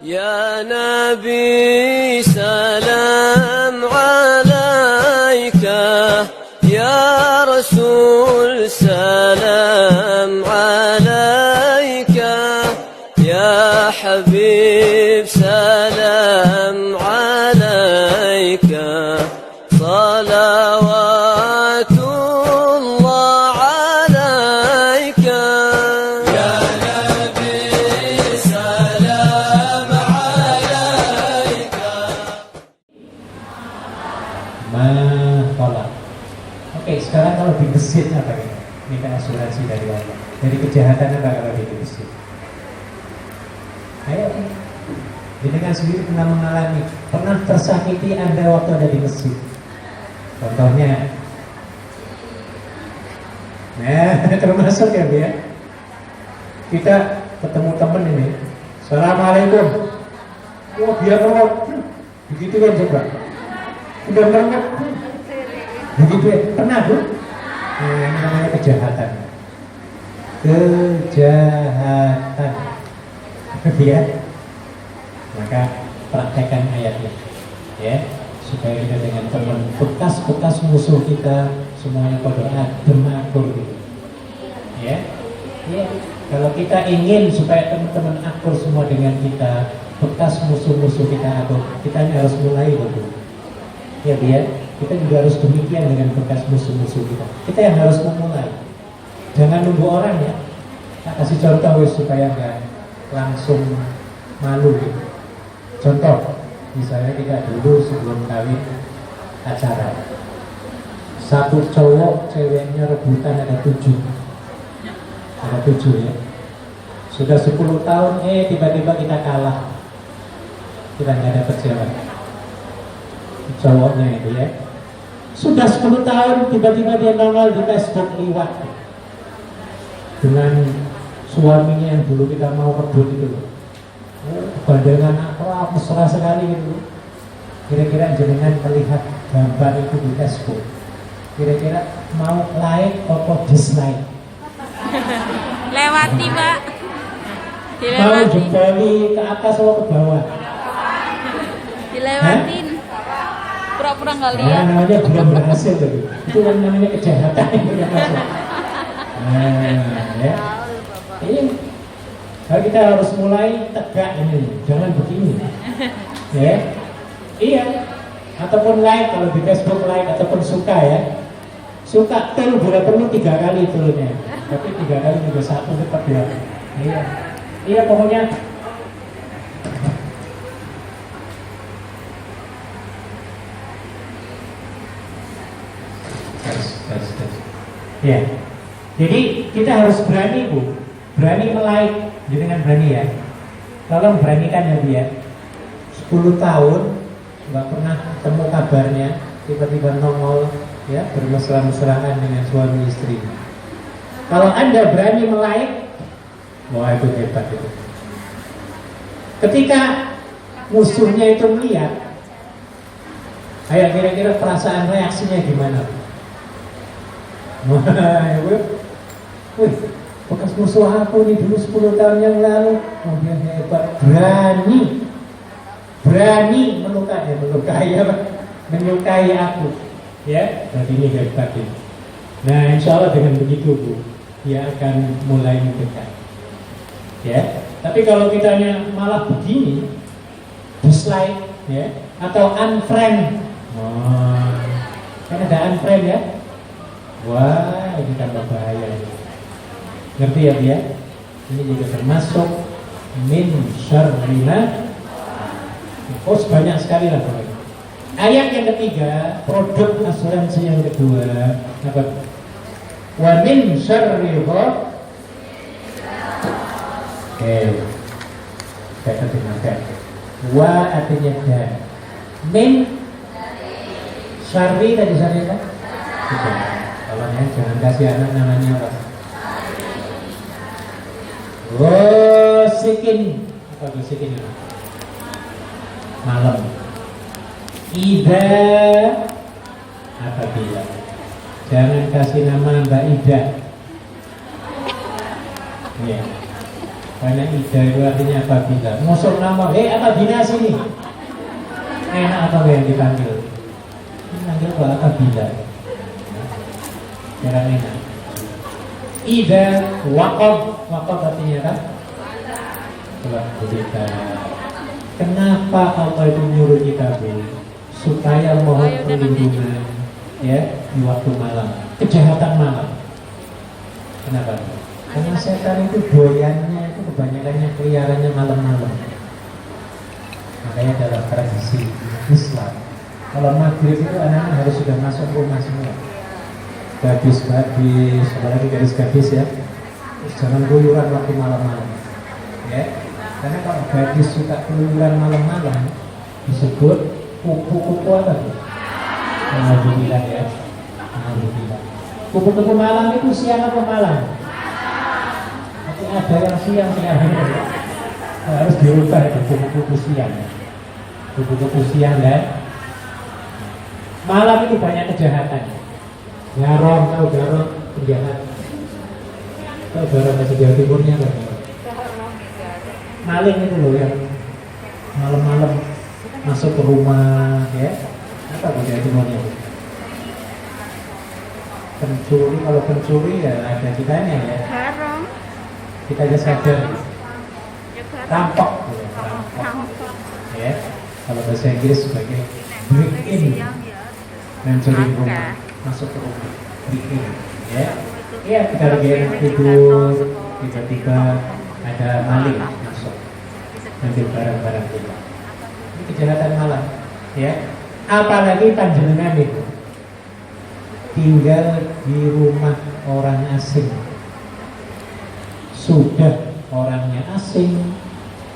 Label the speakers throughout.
Speaker 1: يا نبي سلام عليك يا رسول سلام عليك يا حبيب سلام عليك صلوات الله عليك يا نبي سلام عليك.
Speaker 2: Makola. Oke, sekarang kalau di masjid apa ini? Minta asuransi dari Allah. Dari kejahatan apa kalau di masjid? Ayo, jenengan sendiri pernah mengalami, pernah tersakiti Anda waktu ada di masjid. Contohnya, nah termasuk ya Bu ya. Kita ketemu temen ini, Assalamualaikum. Wah dia ngomong, begitu kan coba. Udah merengek, begitu ya. Pernah Bu? Nah, ini namanya kejahatan. Kejahatan. Ya, maka praktekkan ayatnya, ya, supaya kita dengan teman bekas musuh kita semuanya pada adem akur gitu, ya. Kalau kita ingin supaya teman-teman akur semua dengan kita, bekas musuh-musuh kita akur, kita harus mulai dulu, ya biar kita juga harus demikian dengan bekas musuh-musuh kita. Kita yang harus memulai, jangan nunggu orang ya. Saya kasih contoh supaya enggak langsung malu gitu. Contoh, misalnya kita dulu sebelum kawin acara, satu cowok ceweknya rebutan ada 7 ya. Sudah 10 tahun tiba-tiba kita kalah, kita nggak dapat cewek cowoknya itu ya. Sudah 10 tahun tiba-tiba dia nongol di Facebook liwat dengan suaminya yang dulu kita mau rebut itu loh. Pandangan akrab mesra sekali gitu. Kira-kira jenengan melihat gambar itu di Facebook, kira-kira mau like atau dislike?
Speaker 3: Lewati Pak.
Speaker 2: Mau jempoli ke atas atau ke bawah?
Speaker 3: Dilewatin. Pura-pura nggak
Speaker 2: Nah,
Speaker 3: lihat.
Speaker 2: namanya belum berhasil tadi. Itu kan namanya kejahatan yang tidak masuk. Nah, ya. Ini kalau kita harus mulai tegak ini, jangan begini, ya. Iya. Ataupun like kalau di Facebook like ataupun suka ya. Suka bila perlu 3 kali turunnya, tapi 3 kali juga 1 tetap ya. Iya. Iya pokoknya. Ya. Jadi kita harus berani Bu. Berani melike, dengan berani ya. Tolong beranikan ya dia. 10 tahun nggak pernah temu kabarnya, tiba-tiba nongol ya bermesra-mesraan dengan suami istri. Kalau Anda berani melike, wah itu hebat itu. Ketika musuhnya itu melihat, ayo kira-kira perasaan reaksinya gimana? Wah, wih, bekas musuh aku nih dulu 10 tahun yang lalu, oh dia hebat, berani menyukai aku, ya, berarti ini hebat ini. Nah, insya Allah dengan begitu Bu, dia akan mulai mendekat, ya. Tapi kalau kitanya malah begini, dislike, ya, atau unfriend, kan ada unfriend ya, wah ini tambah bahaya. Ngerti ya dia? Ini juga termasuk min syarrina. Oh banyak sekali lah pokoknya. Ayat yang ketiga, produk asuransi yang kedua apa? Wa min syarri kata dengarkan. Wa artinya dan. Min syarri tadi syarri kan? Kalau jangan kasih anak namanya apa? Gosikin. Apa gosikin itu? Malam. Ida apabila. Jangan kasih nama Mbak Ida. Ya. Karena ida itu artinya apabila. Ngosok nama, apabila sini. Enak apa yang dipanggil? Dipanggil apa apabila? Jarang enak. Ida waqab artinya apa? Kita. Kenapa Allah itu nyuruh kita supaya mohon perlindungan ya di waktu malam, kejahatan malam. Kenapa? Karena setan itu doyannya itu kebanyakannya keliarannya malam-malam. Makanya dalam tradisi Islam, kalau maghrib itu anak-anak harus sudah masuk rumah semua. Gadis-gadis, apalagi gadis-gadis ya, jangan keluyuran waktu malam-malam. Ya, karena kalau gadis suka keluyuran malam-malam disebut kupu-kupu apa tuh? Alhamdulillah ya. Alhamdulillah. Kupu-kupu malam itu siang apa malam? Tapi ada yang siang harus dirubah itu kupu-kupu siang. Kupu-kupu siang dan malam itu banyak kejahatan. Garong, tahu garong penjahat. Tahu garong masih Jawa Timurnya kan? Maling itu loh yang malam-malam masuk ke rumah ya. Apa budaya Timurnya? Pencuri, kalau pencuri ya ada kitanya ya. Kita aja sadar. Rampok, rampok. Ya. Kalau bahasa Inggris sebagai break in, mencuri rumah, masuk ke rumah, break in. Ya. Iya, kita lagi tidur, tiba-tiba ada maling masuk, ambil barang-barang kita. Ini kejahatan malam, ya. Apalagi panjenengan itu tinggal di rumah orang asing, sudah orangnya asing,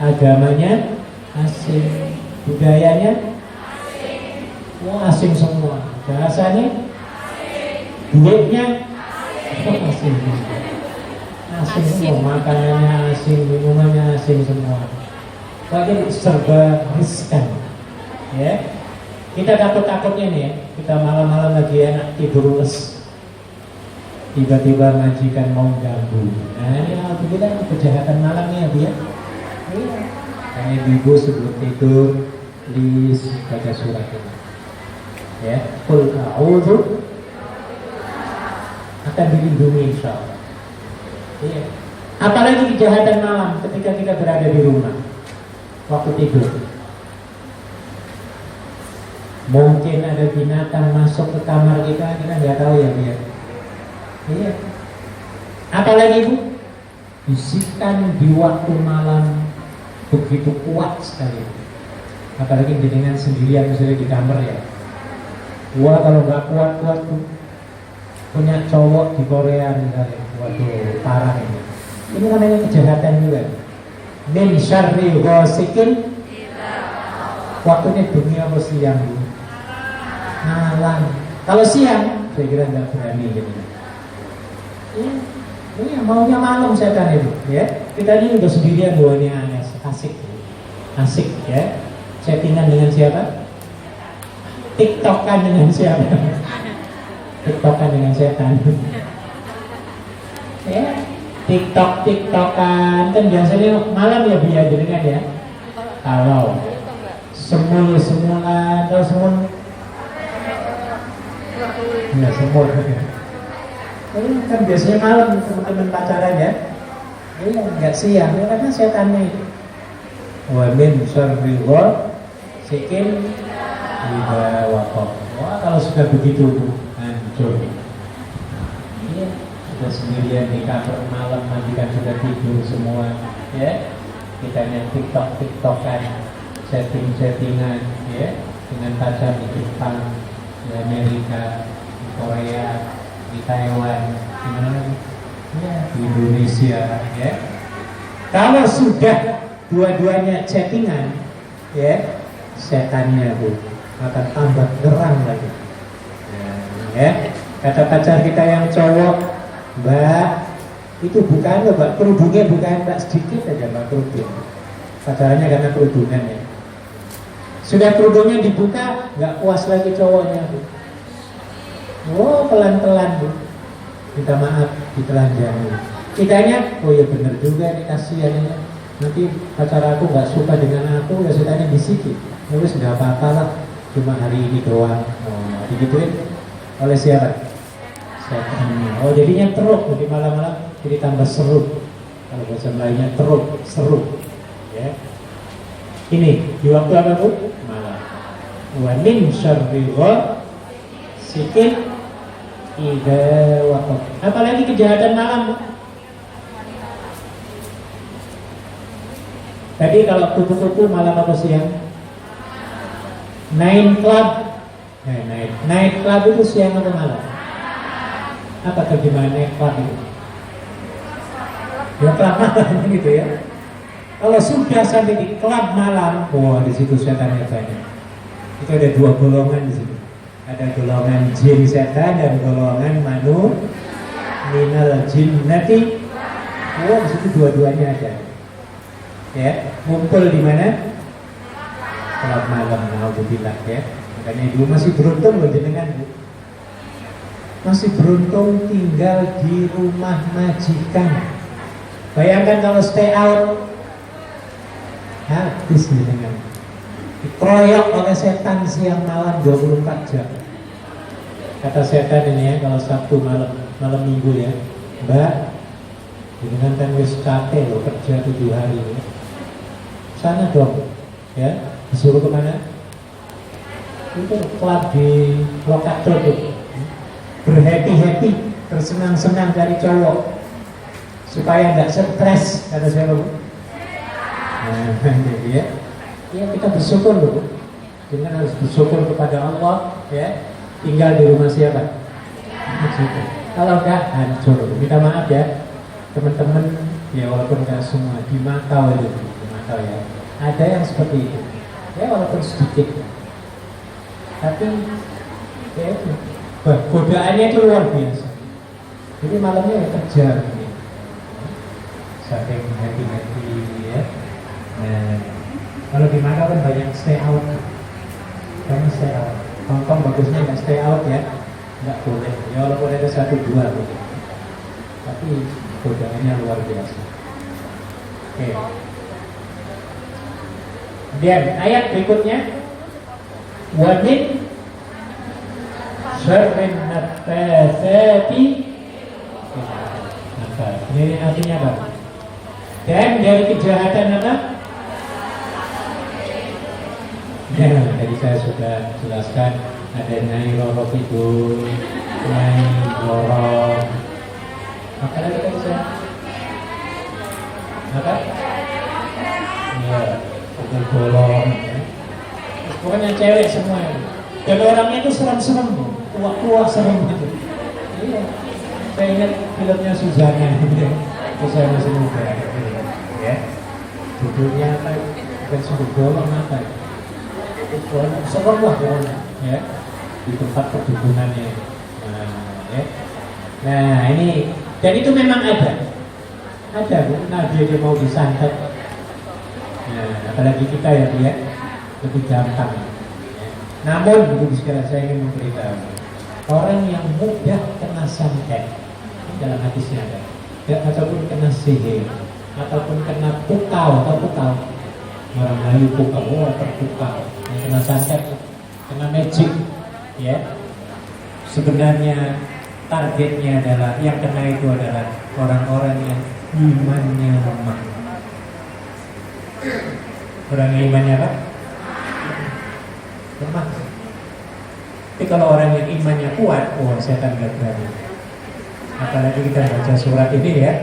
Speaker 2: agamanya asing, budayanya asing semua, bahasanya, duitnya asing, asing semua, makanannya asing, minumannya asing semua. Pokoknya serba riskan, ya. Kita takut-takutnya nih, kita malam-malam lagi enak tidur les, tiba-tiba majikan mau ganggu. Nah ini alhamdulillah kejahatan malamnya dia. Iya. Karena ibu sebelum tidur, please baca surat ini. Ya, qul a'udzu akan dilindungi insyaallah. Iya. Apalagi kejahatan malam ketika kita berada di rumah waktu tidur. Mungkin ada binatang masuk ke kamar kita nggak tahu ya dia. Iya. Apalagi Bu, bisikan di waktu malam begitu kuat sekali. Apalagi dengan sendirian misalnya di kamar ya. Wah kalau nggak kuat-kuat tuh punya cowok di Korea misalnya, waduh parah ini. Ini namanya kejahatan juga. Min syarri ghasikin. Waktunya dunia apa siang Bu? Malam. Kalau siang, saya kira nggak berani gitu. Ini maunya malam setan itu, ya. Kita ini udah sendirian, dua ini asik, ya. Chattingan dengan siapa? TikTokan dengan siapa? TikTokan dengan setan. Ya, TikTokan kan biasanya malam ya biar dengan ya. Kalau semula atau semul. Ya semua ini kan biasanya malam teman-teman pacaran ya. Ini enggak siang, ya, karena setannya itu. Wa min syarri ghasikin idza waqab. Wah kalau sudah begitu hancur. Iya, sudah sendirian di kamar malam, mandikan sudah tidur semua, ya. Kita TikTokan, settingan, ya, dengan pacar di Jepang, di Amerika, Korea, di Taiwan, di mana? Ya, di Indonesia, ya. Kalau sudah dua-duanya chattingan, ya, setannya Bu akan tambah geram lagi. Ya, kata pacar kita yang cowok, Mbak, itu bukan loh, Mbak, kerudungnya bukan Mbak sedikit aja Mbak kerudung. Pacarannya karena kerudungan ya. Sudah kerudungnya dibuka, nggak puas lagi cowoknya Bu. Oh pelan-pelan Bu, minta maaf ditelanjangi. Kitanya, oh ya bener juga nih, kasihan ya. Nanti pacar aku nggak suka dengan aku, ya setannya bisikin. Ya wis nggak apa-apa lah, cuma hari ini doang. Oh, digituin oleh siapa? Setan. Oh jadinya teruk, jadi malam-malam jadi tambah seru. Kalau bahasa lainnya teruk, seru. Ya. Ini di waktu apa bu? Malam. Wa min syarri ghasiqin idza waqab. Apalagi kejahatan malam. Tadi kalau kupu-kupu malam apa siang? Night club. Night club itu siang atau malam? Apa terjemahan night club itu? Ya klub malam gitu ya. Kalau sudah sampai di klub malam, wah di situ setannya banyak. Itu ada dua golongan di situ. Ada golongan jin setan dan golongan minal jinnati. Wah di situ dua-duanya ada. Ya, ngumpul di mana? Klub malam, naudzubillah ya. Makanya ibu masih beruntung loh jenengan. Masih beruntung tinggal di rumah majikan. Bayangkan kalau stay out, habis jenengan. Dikeroyok oleh setan siang malam 24 jam. Kata setan ini ya, kalau Sabtu malam Minggu ya, Mbak, jenengan kan wis capek loh kerja 7 hari ya. Sana dong, ya, disuruh kemana? Itu klub di lokator tuh, berhappy-happy, bersenang-senang dari cowok, supaya nggak stres, kata saya loh. Nah, jadi ya kita bersyukur loh, dengan harus bersyukur kepada Allah, ya, tinggal di rumah siapa? Kalau nggak hancur, minta maaf ya, teman-teman, ya walaupun nggak semua di Makau itu. Ya. Ada yang seperti itu, ya walaupun sedikit, tapi ya, godaannya itu luar biasa. Jadi malamnya ya kerja, gitu. Saking hati-hati ya. Nah, kalau di Makau kan banyak stay out, Hongkong bagusnya nggak stay out ya, nggak boleh. Ya walaupun ada 1-2 gitu. Tapi godaannya luar biasa. Oke. Kemudian ayat berikutnya, wa min syarrin naffatsati. Ini artinya apa? Dan dari kejahatan apa? Ya, tadi saya sudah jelaskan ada nyai loro itu, nyai loro. Apa lagi tadi saya? Apa? Ya. Bolong, ya. Pokoknya cewek semua ya. Dan orangnya itu serem-serem, tua-tua serem gitu. Iya. Saya ingat filmnya Suzana gitu ya. Itu saya masih muda ya. Judulnya apa? Bukan sungguh bolong apa? Serem lah pokoknya ya. Di tempat perdukunannya. Ya. Nah ini, dan itu memang ada. Ada bu, Nabi dia mau disantet. Nah, apalagi kita ya dia lebih gampang. Ya. Namun, ibu sekalian saya ingin memberitahu orang yang mudah kena santet, dalam hadisnya ada, ya, ataupun kena sihir, ataupun kena pukau atau pukau, orang Melayu pukau, terpukau, yang kena santet, kena magic, ya. Sebenarnya targetnya adalah yang kena itu adalah orang-orang yang imannya lemah. Orang yang imannya apa? Lemah. Tapi kalau orang yang imannya kuat, setan gak berani. Apalagi kita baca surat ini ya.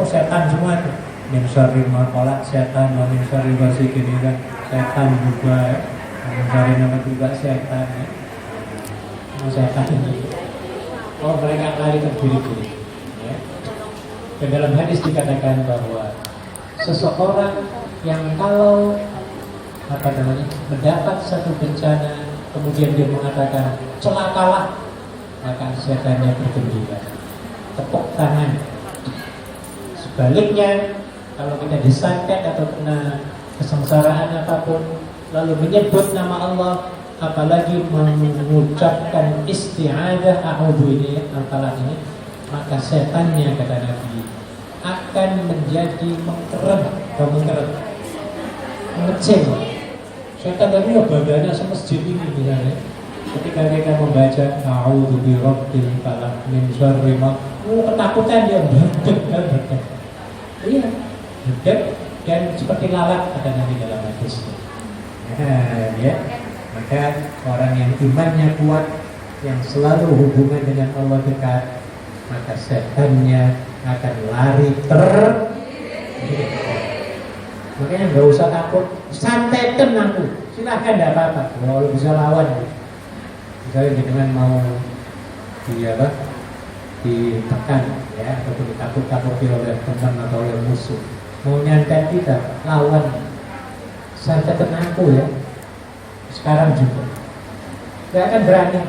Speaker 2: Setan semua. Min syarri ma khalaq, setan, wa min syarri ghasiqin idza, setan juga ya. Min syarri nama juga setan ya. Setan ini. Mereka lari terdiri-diri. Dan dalam hadis dikatakan bahwa seseorang yang kalau mendapat satu bencana kemudian dia mengatakan celakalah, maka setannya bergembira, tepuk tangan. Sebaliknya kalau kita disantet atau kena kesengsaraan apapun lalu menyebut nama Allah, apalagi mengucapkan isti'adzah a'udzu ini hafalan ini, maka setannya kata Nabi akan menjadi mengkeret, mengecil. Setan tadi ya badannya semasjid ini misalnya. Ketika mereka membaca a'udzu birabbil falaq min syarri ma, ketakutan dia berdek. Iya, berdek dan seperti lalat kata Nabi dalam hadis. Nah, ya. Maka orang yang imannya kuat, yang selalu hubungan dengan Allah dekat, maka setannya akan lari makanya nggak usah takut, santai tenang tuh, silahkan, tidak apa-apa. Kalau bisa lawan, misalnya dengan mau ditekan ya, ataupun ditakut-takuti oleh teman atau oleh musuh, mau nyantet kita, lawan, santai tenang tuh ya. Sekarang juga nggak akan berani,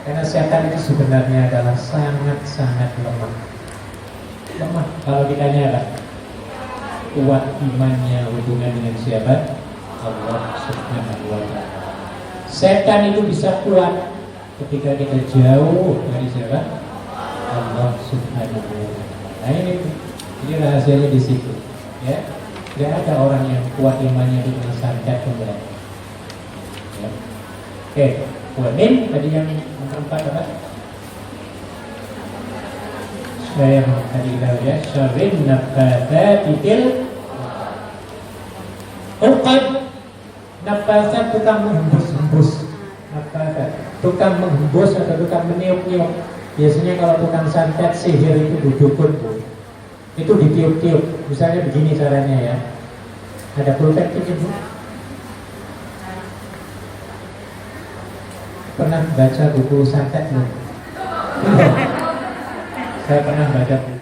Speaker 2: karena setan itu sebenarnya adalah sangat-sangat lemah. Kalau ditanya apa? Kuat imannya, hubungan dengan siapa? Allah Subhanahu wa ta'ala. Setan itu bisa kuat ketika kita jauh dari siapa? Allah Subhanahu wa ta'ala. Nah ini rahasianya di situ ya. Tidak ada orang yang kuat imannya itu dengan santet kembali ya. Oke, Wamin tadi yang keempat apa? Saya tadi kita ya, syarrin naffatsati fil uqad. Nafasat tukang menghembus-hembus, tukang menghembus atau tukang meniup-niup. Biasanya kalau tukang santet sihir itu dudukun tuh, itu ditiup-tiup. Misalnya begini caranya ya. Ada pulpen itu. Pernah baca buku santet belum? Saya pernah baca buku